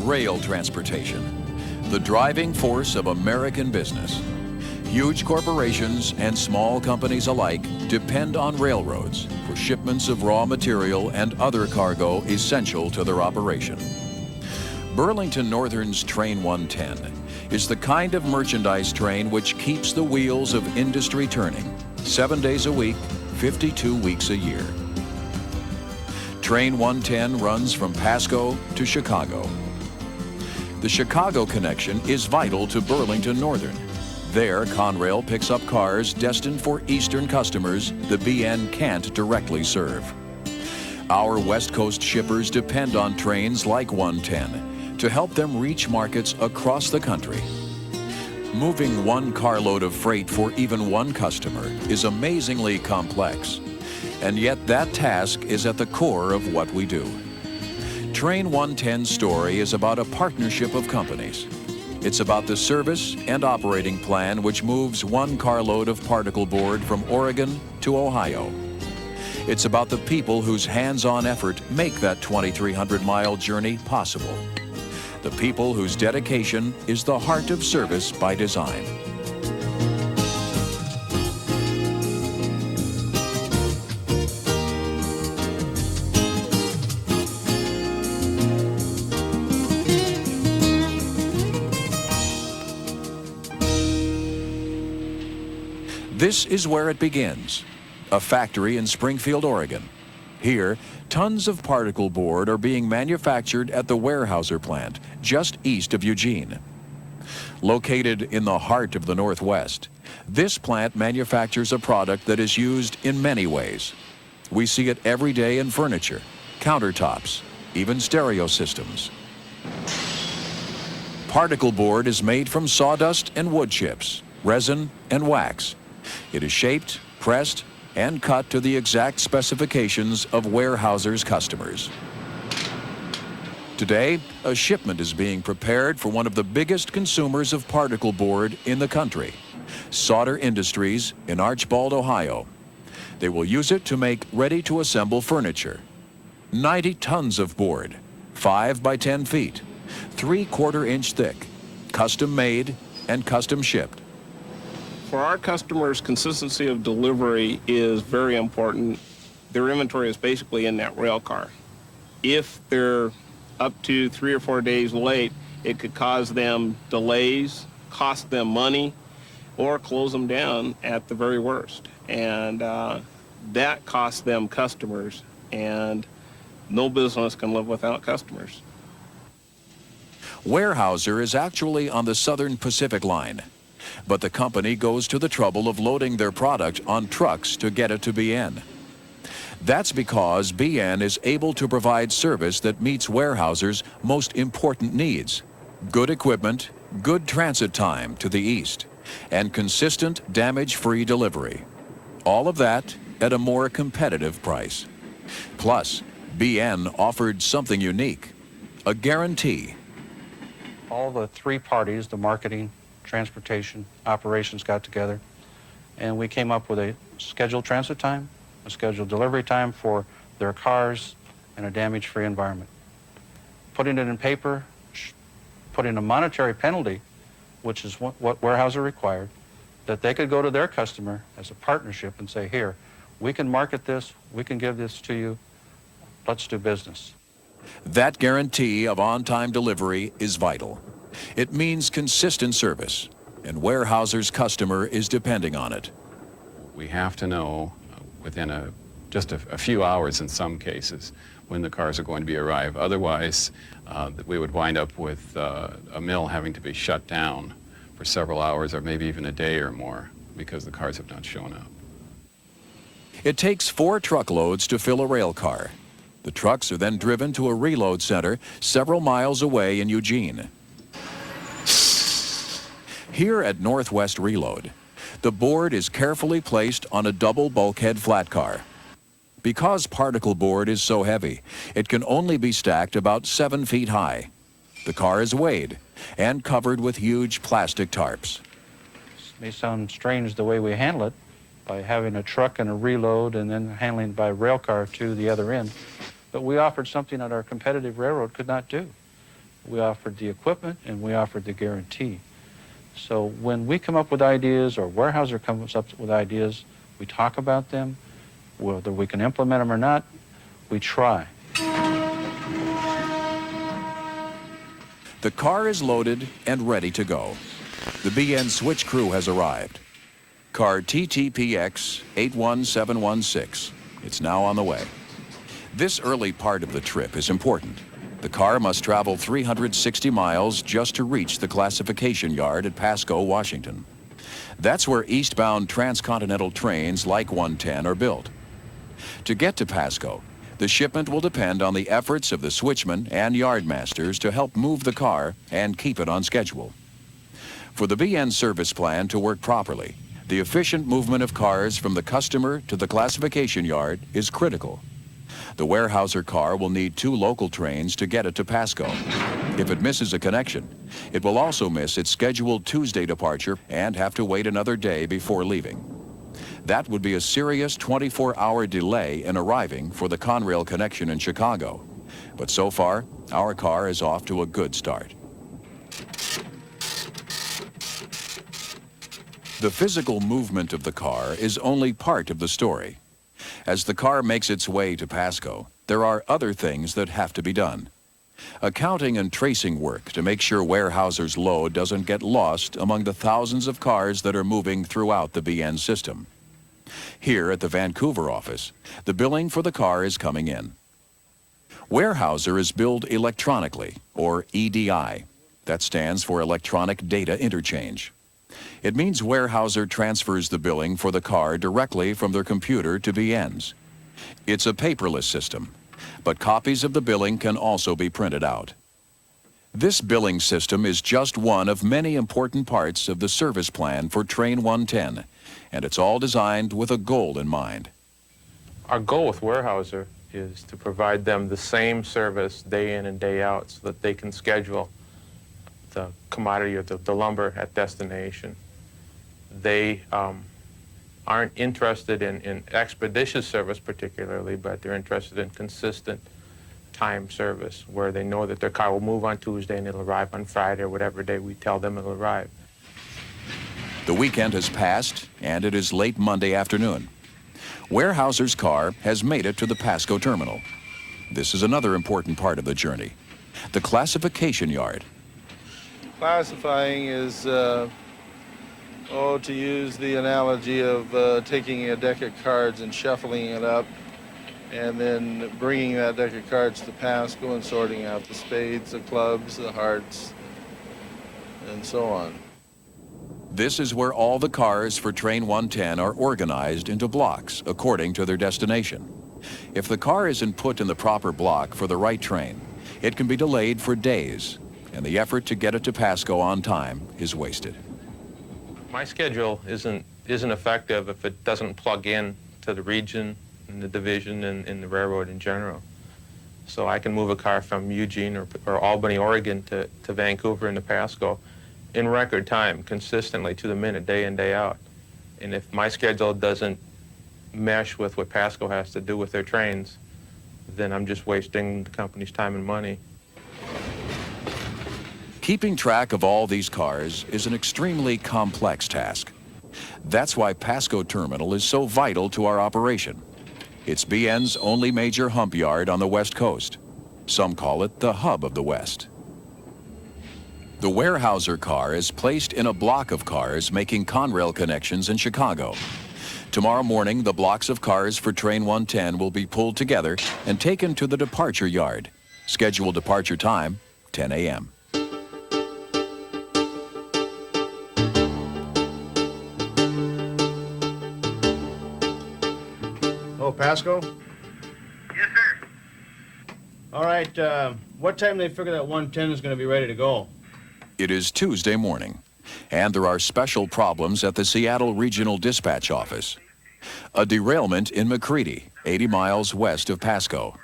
Rail transportation, the driving force of American business. Huge corporations and small companies alike depend on railroads for shipments of raw material and other cargo essential to their operation. Burlington Northern's Train 110 is the kind of merchandise train which keeps the wheels of industry turning 7 days a week, 52 weeks a year. Train 110 runs from Pasco to Chicago. The Chicago connection is vital to Burlington Northern. There, Conrail picks up cars destined for Eastern customers the BN can't directly serve. Our West Coast shippers depend on trains like 110 to help them reach markets across the country. Moving one carload of freight for even one customer is amazingly complex, and yet that task is at the core of what we do. Train 110's story is about a partnership of companies. It's about the service and operating plan which moves one carload of particle board from Oregon to Ohio. It's about the people whose hands-on effort make that 2,300-mile journey possible. The people whose dedication is the heart of service by design. This is where it begins, a factory in Springfield, Oregon. Here, tons of particle board are being manufactured at the Weyerhaeuser plant, just east of Eugene. Located in the heart of the Northwest, this plant manufactures a product that is used in many ways. We see it every day in furniture, countertops, even stereo systems. Particle board is made from sawdust and wood chips, resin and wax. It is shaped, pressed, and cut to the exact specifications of Weyerhaeuser's customers. Today, a shipment is being prepared for one of the biggest consumers of particle board in the country, Sauter Industries in Archbald, Ohio. They will use it to make ready-to-assemble furniture. 90 tons of board, 5 by 10 feet, 3/4 inch thick, custom made and custom shipped. For our customers, consistency of delivery is very important. Their inventory is basically in that rail car. If they're up to 3 or 4 days late, it could cause them delays, cost them money, or close them down at the very worst. And that costs them customers, and no business can live without customers. Weyerhaeuser is actually on the Southern Pacific Line, but the company goes to the trouble of loading their product on trucks to get it to BN. That's because BN is able to provide service that meets Weyerhaeuser's most important needs: good equipment, good transit time to the east, and consistent damage-free delivery. All of that at a more competitive price. Plus, BN offered something unique, a guarantee. All the three parties, the marketing, transportation, operations, got together, and we came up with a scheduled transit time, a scheduled delivery time for their cars, and a damage-free environment. Putting it in paper, putting a monetary penalty, which is what Weyerhaeuser required, that they could go to their customer as a partnership and say, here, we can market this, we can give this to you, let's do business. That guarantee of on-time delivery is vital. It means consistent service, and Weyerhaeuser's customer is depending on it. We have to know within just a few hours in some cases when the cars are going to be arrived. Otherwise, we would wind up with a mill having to be shut down for several hours or maybe even a day or more because the cars have not shown up. It takes 4 truckloads to fill a rail car. The trucks are then driven to a reload center several miles away in Eugene. Here at Northwest Reload, the board is carefully placed on a double bulkhead flat car. Because particle board is so heavy, it can only be stacked about 7 feet high. The car is weighed and covered with huge plastic tarps. It may sound strange the way we handle it, by having a truck and a reload and then handling by rail car to the other end, but we offered something that our competitive railroad could not do. we offered the equipment, and we offered the guarantee. So when we come up with ideas, or Weyerhaeuser comes up with ideas, we talk about them. Whether we can implement them or not, we try. The car is loaded and ready to go. The BN switch crew has arrived. Car TTPX 81716. It's now on the way. This early part of the trip is important. The car must travel 360 miles just to reach the classification yard at Pasco, Washington. That's where eastbound transcontinental trains like 110 are built. To get to Pasco, the shipment will depend on the efforts of the switchmen and yardmasters to help move the car and keep it on schedule. For the BN service plan to work properly, the efficient movement of cars from the customer to the classification yard is critical. The Weyerhaeuser car will need 2 local trains to get it to Pasco. If it misses a connection, it will also miss its scheduled Tuesday departure and have to wait another day before leaving. That would be a serious 24-hour delay in arriving for the Conrail connection in Chicago. But so far, our car is off to a good start. The physical movement of the car is only part of the story. As the car makes its way to Pasco, there are other things that have to be done. Accounting and tracing work to make sure Weyerhaeuser's load doesn't get lost among the thousands of cars that are moving throughout the BN system. Here at the Vancouver office, the billing for the car is coming in. Weyerhaeuser is billed electronically, or EDI. That stands for Electronic Data Interchange. It means Weyerhaeuser transfers the billing for the car directly from their computer to BN's. It's a paperless system, but copies of the billing can also be printed out. This billing system is just one of many important parts of the service plan for Train 110, and it's all designed with a goal in mind. Our goal with Weyerhaeuser is to provide them the same service day in and day out so that they can schedule the commodity or the lumber at destination. They aren't interested in expeditious service particularly, but they're interested in consistent time service where they know that their car will move on Tuesday and it'll arrive on Friday or whatever day we tell them it'll arrive. The weekend has passed and it is late Monday afternoon. Weyerhaeuser's car has made it to the Pasco terminal. This is another important part of the journey, the classification yard. Classifying is, to use the analogy of taking a deck of cards and shuffling it up and then bringing that deck of cards to Pasco and sorting out the spades, the clubs, the hearts, and so on. This is where all the cars for Train 110 are organized into blocks according to their destination. If the car isn't put in the proper block for the right train, it can be delayed for days, and the effort to get it to Pasco on time is wasted. My schedule isn't effective if it doesn't plug in to the region and the division and the railroad in general. So I can move a car from Eugene or Albany, Oregon to Vancouver and to Pasco in record time, consistently to the minute, day in, day out. And if my schedule doesn't mesh with what Pasco has to do with their trains, then I'm just wasting the company's time and money. Keeping track of all these cars is an extremely complex task. That's why Pasco Terminal is so vital to our operation. It's BN's only major hump yard on the West Coast. Some call it the hub of the West. The Weyerhaeuser car is placed in a block of cars making Conrail connections in Chicago. Tomorrow morning, the blocks of cars for Train 110 will be pulled together and taken to the departure yard. Scheduled departure time, 10 a.m. Oh, Pasco? Yes, sir. All right, what time do they figure that 110 is going to be ready to go? It is Tuesday morning, and there are special problems at the Seattle Regional Dispatch Office. A derailment in McCready, 80 miles west of Pasco.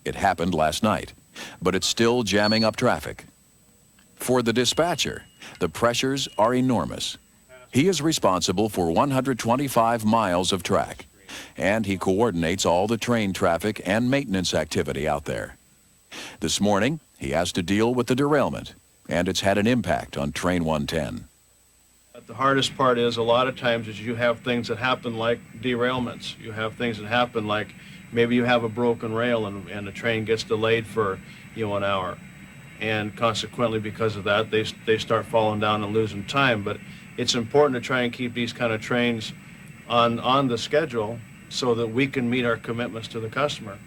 It happened last night, but it's still jamming up traffic. For the dispatcher, the pressures are enormous. He is responsible for 125 miles of track, and he coordinates all the train traffic and maintenance activity out there. This morning, he has to deal with the derailment, and it's had an impact on Train 110. The hardest part is a lot of times is you have things that happen like derailments. You have things that happen like maybe you have a broken rail and the train gets delayed for, an hour. And consequently, because of that, they start falling down and losing time. But it's important to try and keep these kind of trains on the schedule so that we can meet our commitments to the customer.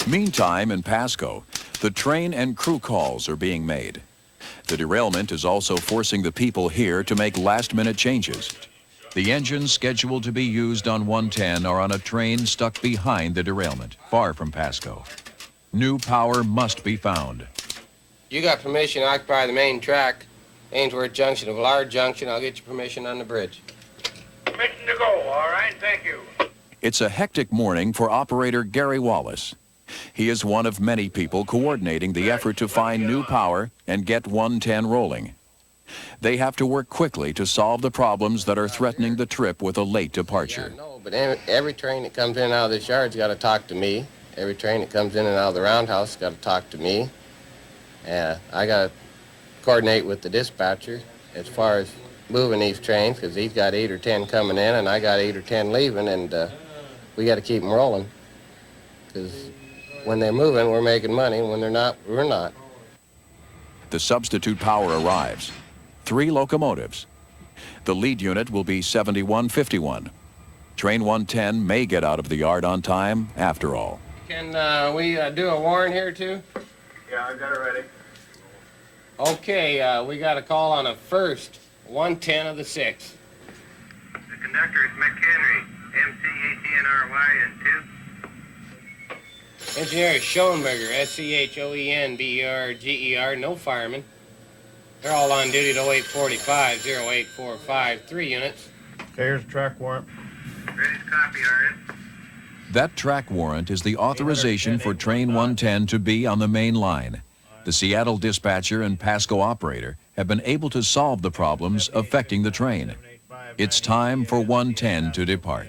Meantime, in Pasco, the train and crew calls are being made. The derailment is also forcing the people here to make last-minute changes. The engines scheduled to be used on 110 are on a train stuck behind the derailment, far from Pasco. New power must be found. You got permission to occupy the main track, Ainsworth Junction, of Lard Junction. I'll get you permission on the bridge. Permission to go, all right, thank you. It's a hectic morning for operator Gary Wallace. He is one of many people coordinating the effort to find new power and get 110 rolling. They have to work quickly to solve the problems that are threatening the trip with a late departure. Yeah, no, but every train that comes in and out of this yard's got to talk to me. Every train that comes in and out of the roundhouse has got to talk to me. I got to coordinate with the dispatcher as far as moving these trains, because he's got 8 or 10 coming in and I got 8 or 10 leaving, and we got to keep them rolling. Because when they're moving, we're making money, and when they're not, we're not. The substitute power arrives. 3 locomotives. The lead unit will be 7151. Train 110 may get out of the yard on time after all. Can we do a warrant here, too? Yeah, I got it ready. Okay, we got a call on a first, 110 of the 6th. The conductor is McHenry, M-C-H-E-N-R-Y, and 2. Engineer is Schoenberger, S-C-H-O-E-N-B-E-R-G-E-R, no fireman. They're all on duty at 0845, 0845, 3 units. Okay, here's a track warrant. Ready to copy, RN. That track warrant is the authorization for Train 110 to be on the main line. The Seattle dispatcher and Pasco operator have been able to solve the problems affecting the train. It's time for 110 to depart.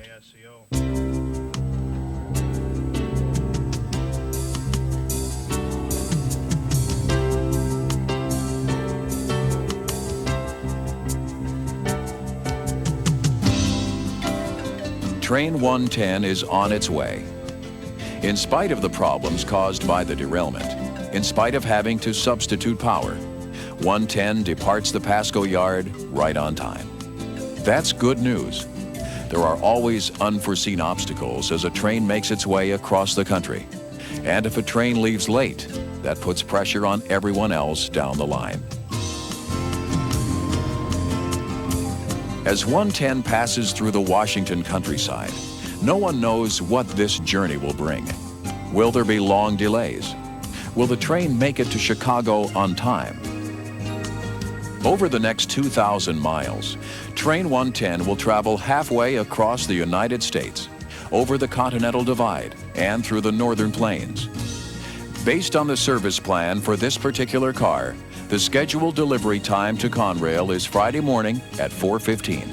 Train 110 is on its way. In spite of the problems caused by the derailment, in spite of having to substitute power, 110 departs the Pasco yard right on time. That's good news. There are always unforeseen obstacles as a train makes its way across the country. And if a train leaves late, that puts pressure on everyone else down the line. As 110 passes through the Washington countryside, no one knows what this journey will bring. Will there be long delays? Will the train make it to Chicago on time? Over the next 2,000 miles, Train 110 will travel halfway across the United States, over the Continental Divide, and through the Northern Plains. Based on the service plan for this particular car, the scheduled delivery time to Conrail is Friday morning at 4:15.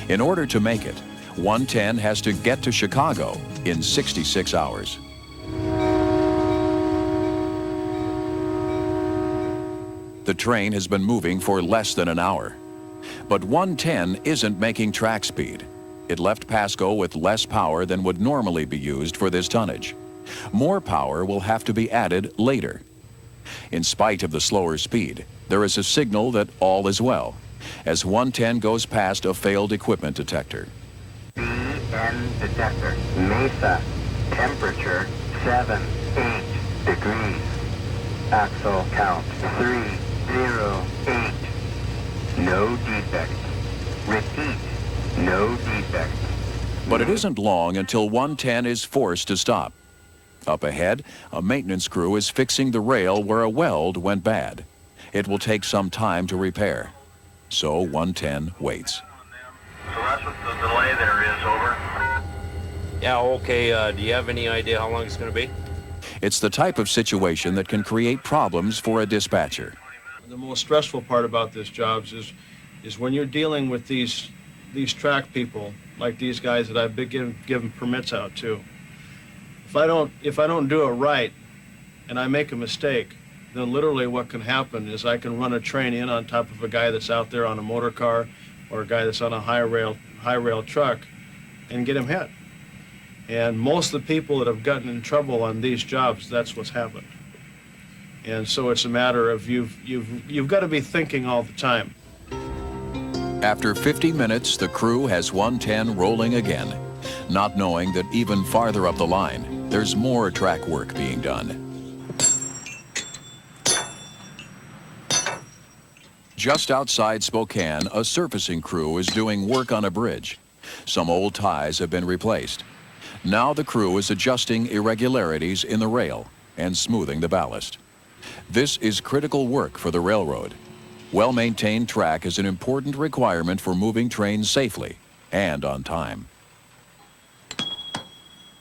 In order to make it, 110 has to get to Chicago in 66 hours. The train has been moving for less than an hour. But 110 isn't making track speed. It left Pasco with less power than would normally be used for this tonnage. More power will have to be added later. In spite of the slower speed, there is a signal that all is well, as 110 goes past a failed equipment detector. BN detector, Mesa, temperature 78 degrees. Axle count 308. No defects. Repeat, no defects. But it isn't long until 110 is forced to stop. Up ahead, a maintenance crew is fixing the rail where a weld went bad. It will take some time to repair. So 110 waits. So that's what the delay there is, over. Yeah, okay. Do you have any idea how long it's going to be? It's the type of situation that can create problems for a dispatcher. The most stressful part about this job is when you're dealing with these track people, like these guys that I've been given permits out to. If I don't do it right and I make a mistake, then literally what can happen is I can run a train in on top of a guy that's out there on a motor car or a guy that's on a high rail truck and get him hit. And most of the people that have gotten in trouble on these jobs, that's what's happened. And so it's a matter of you've got to be thinking all the time. After 50 minutes, the crew has 110 rolling again, not knowing that even farther up the line, there's more track work being done. Just outside Spokane, a surfacing crew is doing work on a bridge. Some old ties have been replaced. Now the crew is adjusting irregularities in the rail and smoothing the ballast. This is critical work for the railroad. Well-maintained track is an important requirement for moving trains safely and on time.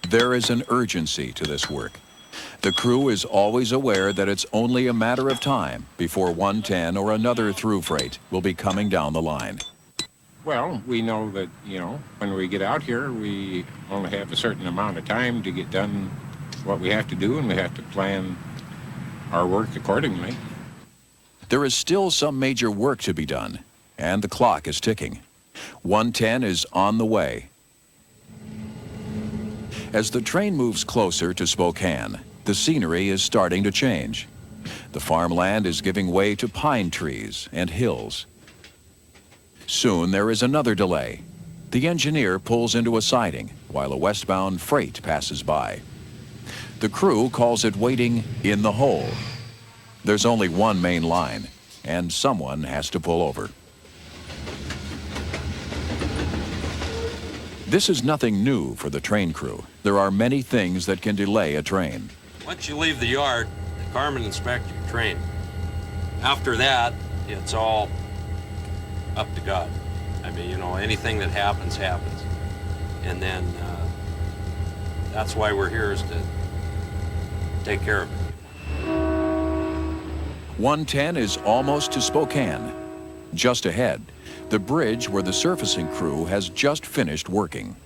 There is an urgency to this work. The crew is always aware that it's only a matter of time before 110 or another through freight will be coming down the line. Well, we know that, when we get out here, we only have a certain amount of time to get done what we have to do, and we have to plan our work accordingly. There is still some major work to be done, and the clock is ticking. 110 is on the way. As the train moves closer to Spokane, the scenery is starting to change. The farmland is giving way to pine trees and hills. Soon there is another delay. The engineer pulls into a siding while a westbound freight passes by. The crew calls it waiting in the hole. There's only one main line, and someone has to pull over. This is nothing new for the train crew. There are many things that can delay a train. Once you leave the yard, the carmen inspects your train. After that, it's all up to God. I mean, anything that happens, happens. And then that's why we're here, is to take care of it. 110 is almost to Spokane. Just ahead, the bridge where the surfacing crew has just finished working.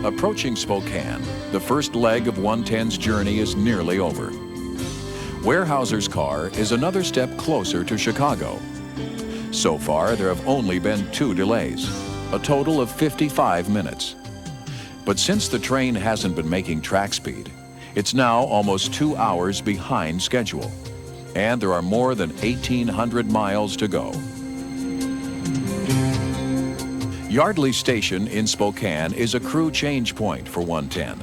Approaching Spokane, the first leg of 110's journey is nearly over. Weyerhaeuser's car is another step closer to Chicago. So far, there have only been 2 delays, a total of 55 minutes. But since the train hasn't been making track speed, it's now almost 2 hours behind schedule. And there are more than 1,800 miles to go. Yardley Station in Spokane is a crew change point for 110.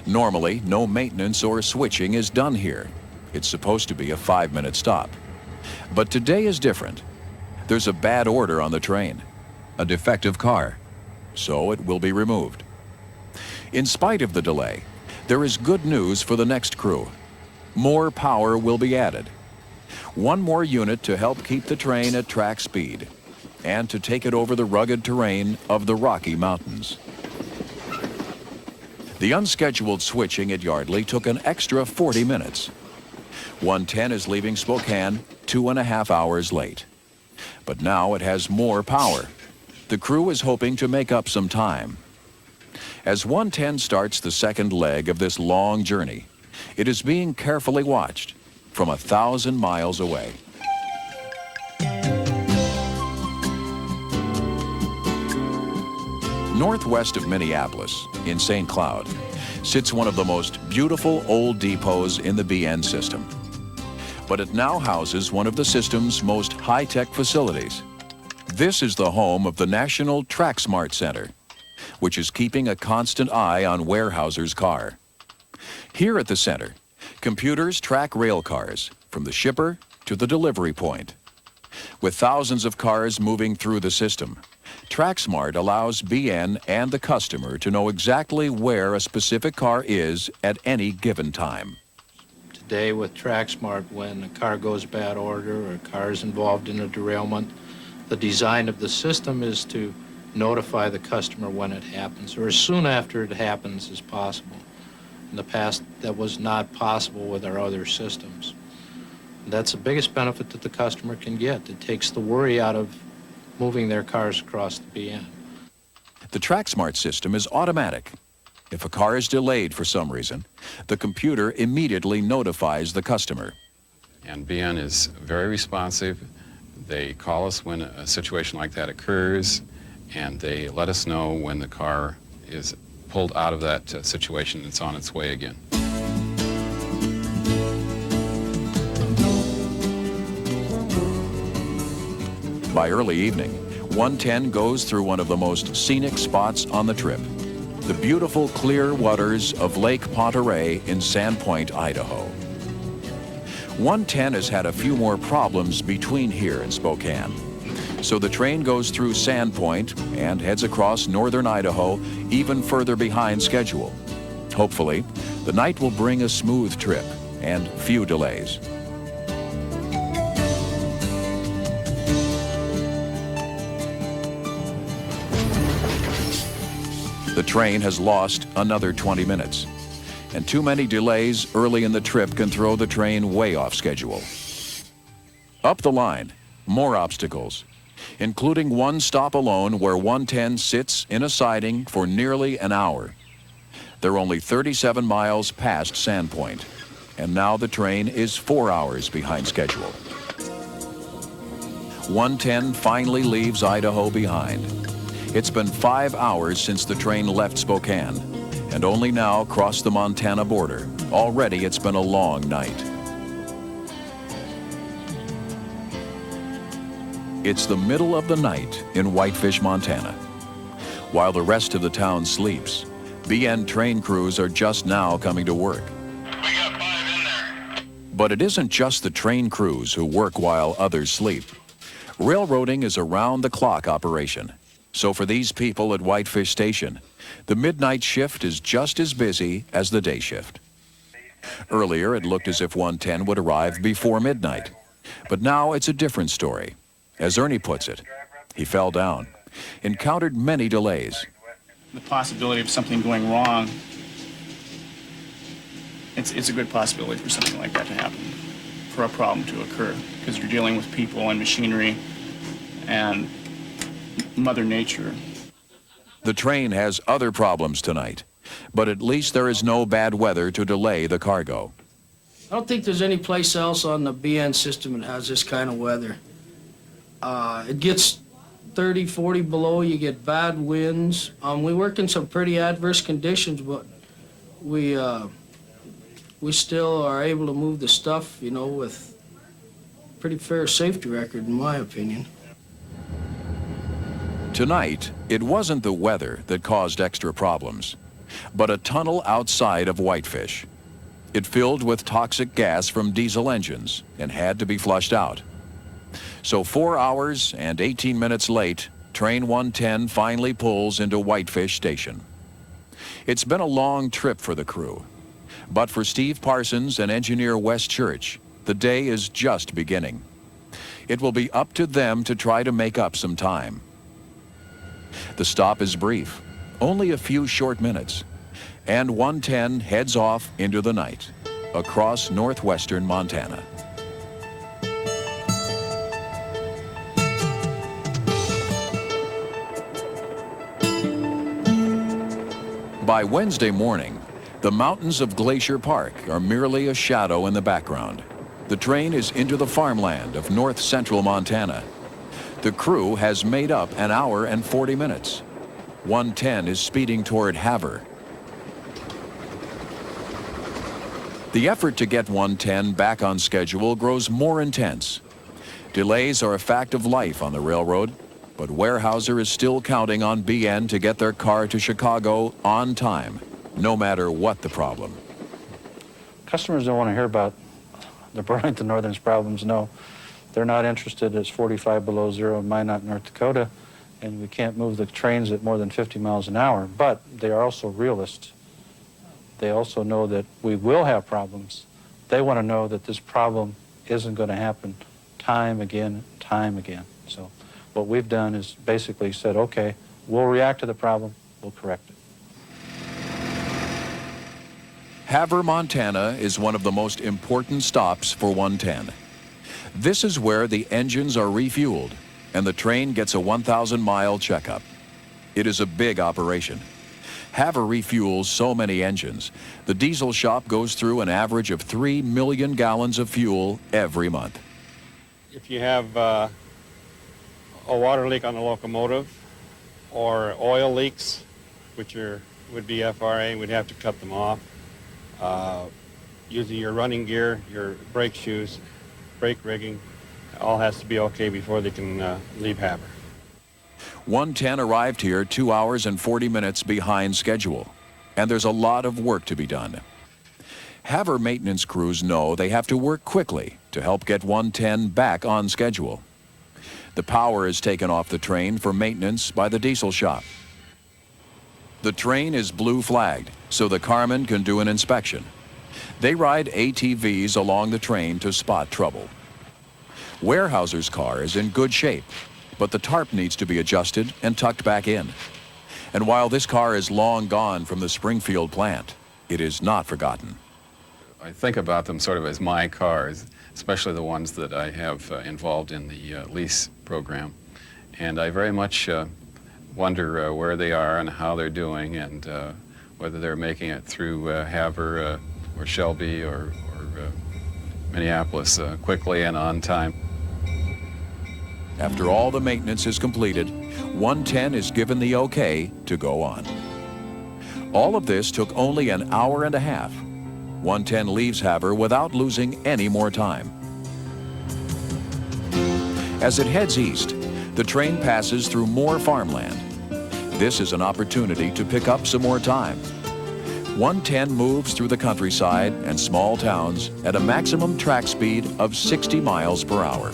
Normally, no maintenance or switching is done here. It's supposed to be a 5-minute stop. But today is different. There's a bad order on the train, a defective car, so it will be removed. In spite of the delay, there is good news for the next crew. More power will be added. One more unit to help keep the train at track speed and to take it over the rugged terrain of the Rocky Mountains. The unscheduled switching at Yardley took an extra 40 minutes. 110 is leaving Spokane 2.5 hours late. But now it has more power. The crew is hoping to make up some time. As 110 starts the second leg of this long journey, it is being carefully watched from 1,000 miles away. Northwest of Minneapolis, in St. Cloud, sits one of the most beautiful old depots in the BN system. But it now houses one of the system's most high-tech facilities. This is the home of the National Track Smart Center, which is keeping a constant eye on Weyerhaeuser's car. Here at the center, computers track rail cars from the shipper to the delivery point. With thousands of cars moving through the system, TrackSmart allows BN and the customer to know exactly where a specific car is at any given time. Today with TrackSmart, when a car goes bad order or a car is involved in a derailment, the design of the system is to notify the customer when it happens, or as soon after it happens as possible. In the past, that was not possible with our other systems. That's the biggest benefit that the customer can get. It takes the worry out of moving their cars across the BN. The TrackSmart system is automatic. If a car is delayed for some reason, the computer immediately notifies the customer. And BN is very responsive. They call us when a situation like that occurs, and they let us know when the car is pulled out of that situation and it's on its way again. By early evening, 110 goes through one of the most scenic spots on the trip, the beautiful clear waters of Lake Ponterey in Sandpoint, Idaho. 110 has had a few more problems between here and Spokane, so the train goes through Sandpoint and heads across northern Idaho, even further behind schedule. Hopefully, the night will bring a smooth trip and few delays. The train has lost another 20 minutes, and too many delays early in the trip can throw the train way off schedule. Up the line, more obstacles, including one stop alone where 110 sits in a siding for nearly an hour. They're only 37 miles past Sandpoint, and now the train is 4 hours behind schedule. 110 finally leaves Idaho behind. It's been 5 hours since the train left Spokane, and only now crossed the Montana border. Already it's been a long night. It's the middle of the night in Whitefish, Montana. While the rest of the town sleeps, BN train crews are just now coming to work. We got 5 in there. But it isn't just the train crews who work while others sleep. Railroading is a round-the-clock operation. So for these people at Whitefish Station, the midnight shift is just as busy as the day shift. Earlier, it looked as if 110 would arrive before midnight. But now it's a different story. As Ernie puts it, he fell down, encountered many delays. The possibility of something going wrong, it's a good possibility for something like that to happen, for a problem to occur, because you're dealing with people and machinery and Mother Nature. The train has other problems tonight, but at least there is no bad weather to delay the cargo. I don't think there's any place else on the BN system that has this kind of weather. It gets 30, 40 below, you get bad winds. We work in some pretty adverse conditions, but we still are able to move the stuff, you know, with pretty fair safety record, in my opinion. Tonight, it wasn't the weather that caused extra problems, but a tunnel outside of Whitefish. It filled with toxic gas from diesel engines and had to be flushed out. So 4 hours and 18 minutes late, train 110 finally pulls into Whitefish Station. It's been a long trip for the crew, but for Steve Parsons and engineer Wes Church, the day is just beginning. It will be up to them to try to make up some time. The stop is brief, only a few short minutes, and 110 heads off into the night, across northwestern Montana. By Wednesday morning, the mountains of Glacier Park are merely a shadow in the background. The train is into the farmland of north-central Montana. The crew has made up an hour and 40 minutes. 110 is speeding toward Havre. The effort to get 110 back on schedule grows more intense. Delays are a fact of life on the railroad, but Weyerhaeuser is still counting on BN to get their car to Chicago on time, no matter what the problem. Customers don't want to hear about the Burlington Northern's problems, no. They're not interested. It's 45 below zero in Minot, North Dakota, and we can't move the trains at more than 50 miles an hour. But they are also realists. They also know that we will have problems. They want to know that this problem isn't going to happen time again. So what we've done is basically said, okay, we'll react to the problem, we'll correct it. Havre, Montana is one of the most important stops for 110. This is where the engines are refueled and the train gets a 1,000-mile checkup. It is a big operation. Haver refuels so many engines. The diesel shop goes through an average of 3 million gallons of fuel every month. If you have a water leak on the locomotive or oil leaks, which would be FRA, we'd have to cut them off. Using your running gear, your brake shoes, brake rigging, all has to be okay before they can leave Haver. 110 arrived here 2 hours and 40 minutes behind schedule, and there's a lot of work to be done. Haver maintenance crews know they have to work quickly to help get 110 back on schedule. The power is taken off the train for maintenance by the diesel shop. The train is blue flagged, so the carmen can do an inspection. They ride ATVs along the train to spot trouble. Weyerhaeuser's car is in good shape, but the tarp needs to be adjusted and tucked back in. And while this car is long gone from the Springfield plant, it is not forgotten. I think about them sort of as my cars, especially the ones that I have involved in the lease program. And I very much wonder where they are and how they're doing, and whether they're making it through Haver or Shelby or Minneapolis quickly and on time. After all the maintenance is completed, 110 is given the okay to go on. All of this took only an hour and a half. 110 leaves Haver without losing any more time. As it heads east, the train passes through more farmland. This is an opportunity to pick up some more time. 110 moves through the countryside and small towns at a maximum track speed of 60 miles per hour.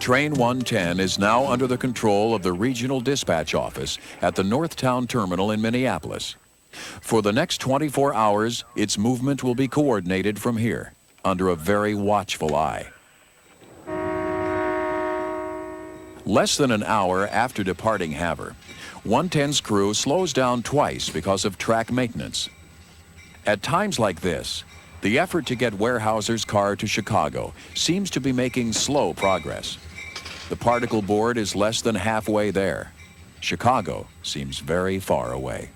Train 110 is now under the control of the Regional Dispatch Office at the Northtown Terminal in Minneapolis. For the next 24 hours, its movement will be coordinated from here, under a very watchful eye. Less than an hour after departing Haver, 110's crew slows down twice because of track maintenance. At times like this, the effort to get Weyerhaeuser's car to Chicago seems to be making slow progress. The particle board is less than halfway there. Chicago seems very far away.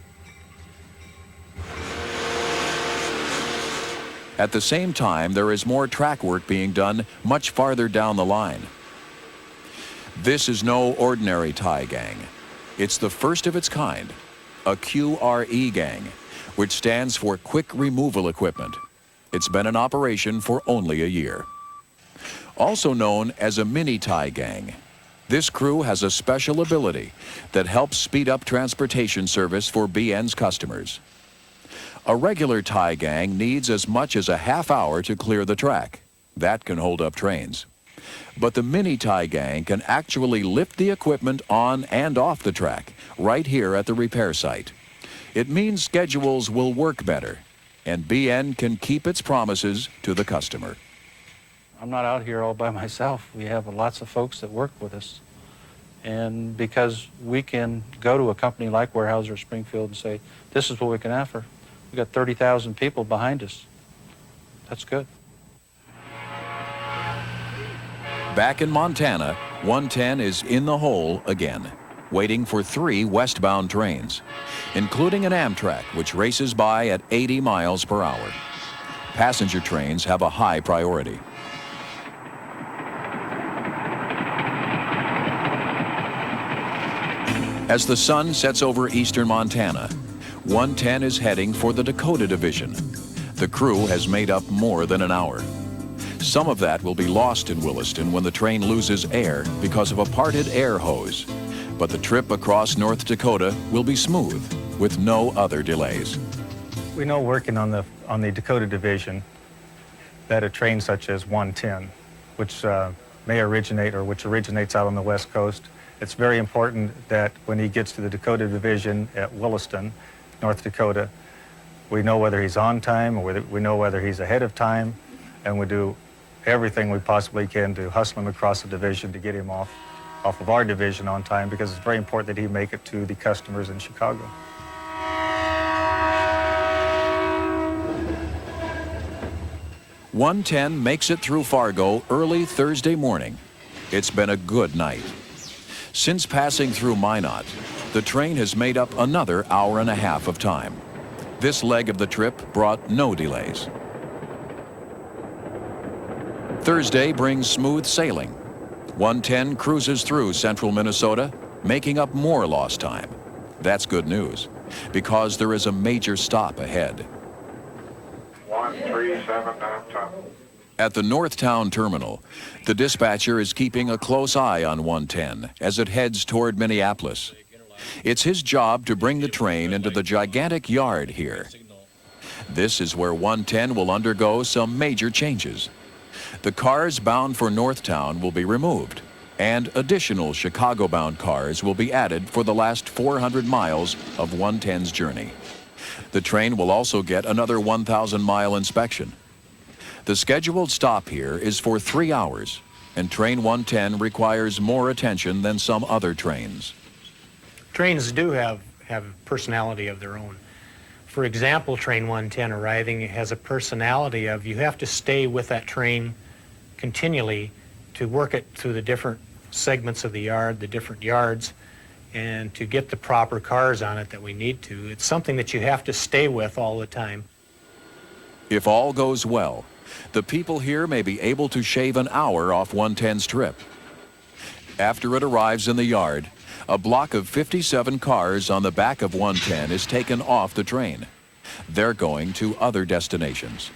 At the same time, there is more track work being done much farther down the line. This is no ordinary tie gang. It's the first of its kind, a QRE gang, which stands for Quick Removal Equipment. It's been in operation for only a year. Also known as a mini tie gang, this crew has a special ability that helps speed up transportation service for BN's customers. A regular tie gang needs as much as a half hour to clear the track. That can hold up trains. But the mini tie gang can actually lift the equipment on and off the track right here at the repair site. It means schedules will work better, and BN can keep its promises to the customer. I'm not out here all by myself. We have lots of folks that work with us. And because we can go to a company like Weyerhaeuser or Springfield and say, this is what we can offer. We've got 30,000 people behind us. That's good. Back in Montana, 110 is in the hole again, waiting for 3 westbound trains, including an Amtrak, which races by at 80 miles per hour. Passenger trains have a high priority. As the sun sets over eastern Montana, 110 is heading for the Dakota Division. The crew has made up more than an hour. Some of that will be lost in Williston when the train loses air because of a parted air hose. But the trip across North Dakota will be smooth, with no other delays. We know working on the Dakota Division that a train such as 110, which may originate or which originates out on the West Coast, it's very important that when he gets to the Dakota Division at Williston, North Dakota, we know whether he's on time or we know whether he's ahead of time, and we do everything we possibly can to hustle him across the division to get him off off of our division on time because it's very important that he make it to the customers in Chicago. "110 makes it through Fargo early Thursday morning. It's been a good night. Since passing through Minot, the train has made up another hour and a half of time. This leg of the trip brought no delays. Thursday brings smooth sailing. 110 cruises through central Minnesota, making up more lost time. That's good news, because there is a major stop ahead. 137 downtown. At the Northtown terminal, the dispatcher is keeping a close eye on 110 as it heads toward Minneapolis. It's his job to bring the train into the gigantic yard here. This is where 110 will undergo some major changes. The cars bound for Northtown will be removed, and additional Chicago-bound cars will be added for the last 400 miles of 110's journey. The train will also get another 1,000-mile inspection. The scheduled stop here is for 3 hours, and Train 110 requires more attention than some other trains. Trains do have a personality of their own. For example, Train 110 arriving has a personality of you have to stay with that train continually to work it through the different segments of the yard, the different yards, and to get the proper cars on it that we need to. It's something that you have to stay with all the time. If all goes well, the people here may be able to shave an hour off 110's trip. After it arrives in the yard, a block of 57 cars on the back of 110 is taken off the train. They're going to other destinations.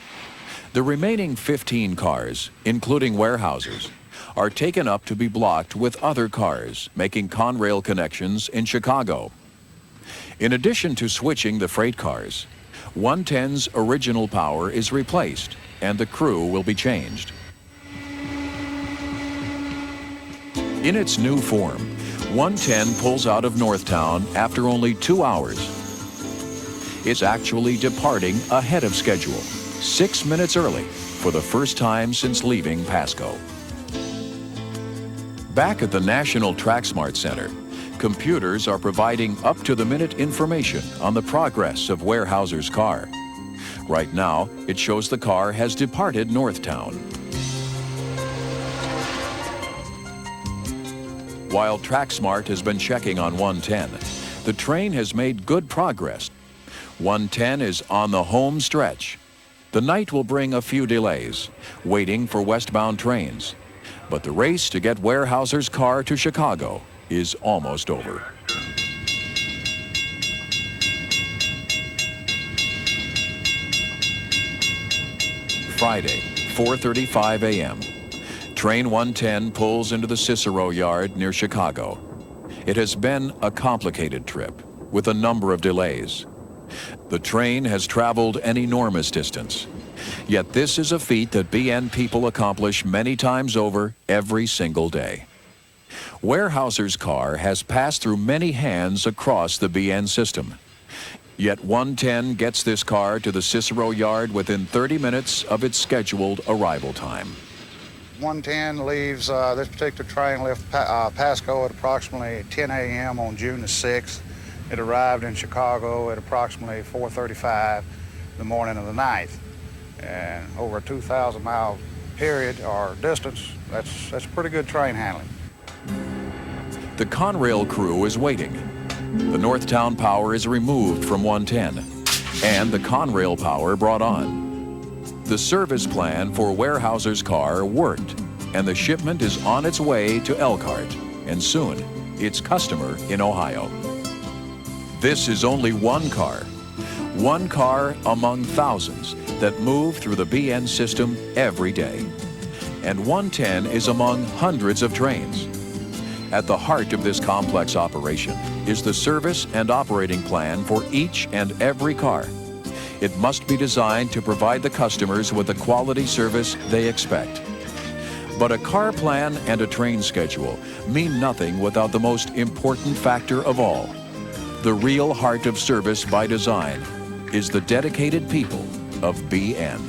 The remaining 15 cars, including warehouses, are taken up to be blocked with other cars, making Conrail connections in Chicago. In addition to switching the freight cars, 110's original power is replaced, and the crew will be changed. In its new form, 110 pulls out of Northtown after only 2 hours. It's actually departing ahead of schedule, 6 minutes early, for the first time since leaving Pasco. Back at the National TrackSmart Center, computers are providing up-to-the-minute information on the progress of Weyerhaeuser's car. Right now, it shows the car has departed Northtown. While TrackSmart has been checking on 110, the train has made good progress. 110 is on the home stretch. The night will bring a few delays, waiting for westbound trains. But the race to get Weyerhaeuser's car to Chicago is almost over. Friday, 4:35 a.m. Train 110 pulls into the Cicero yard near Chicago. It has been a complicated trip with a number of delays. The train has traveled an enormous distance. Yet this is a feat that BN people accomplish many times over every single day. Weyerhaeuser's car has passed through many hands across the BN system. Yet 110 gets this car to the Cicero yard within 30 minutes of its scheduled arrival time. 110 leaves, this particular train left Pasco at approximately 10 a.m. on June the 6th. It arrived in Chicago at approximately 4:35 the morning of the 9th. And over a 2,000-mile period or distance, that's pretty good train handling. The Conrail crew is waiting. The Northtown power is removed from 110, and the Conrail power brought on. The service plan for Weyerhaeuser's car worked, and the shipment is on its way to Elkhart, and soon, its customer in Ohio. This is only one car among thousands that move through the BN system every day. And 110 is among hundreds of trains. At the heart of this complex operation is the service and operating plan for each and every car. It must be designed to provide the customers with the quality service they expect. But a car plan and a train schedule mean nothing without the most important factor of all. The real heart of service by design is the dedicated people of BN.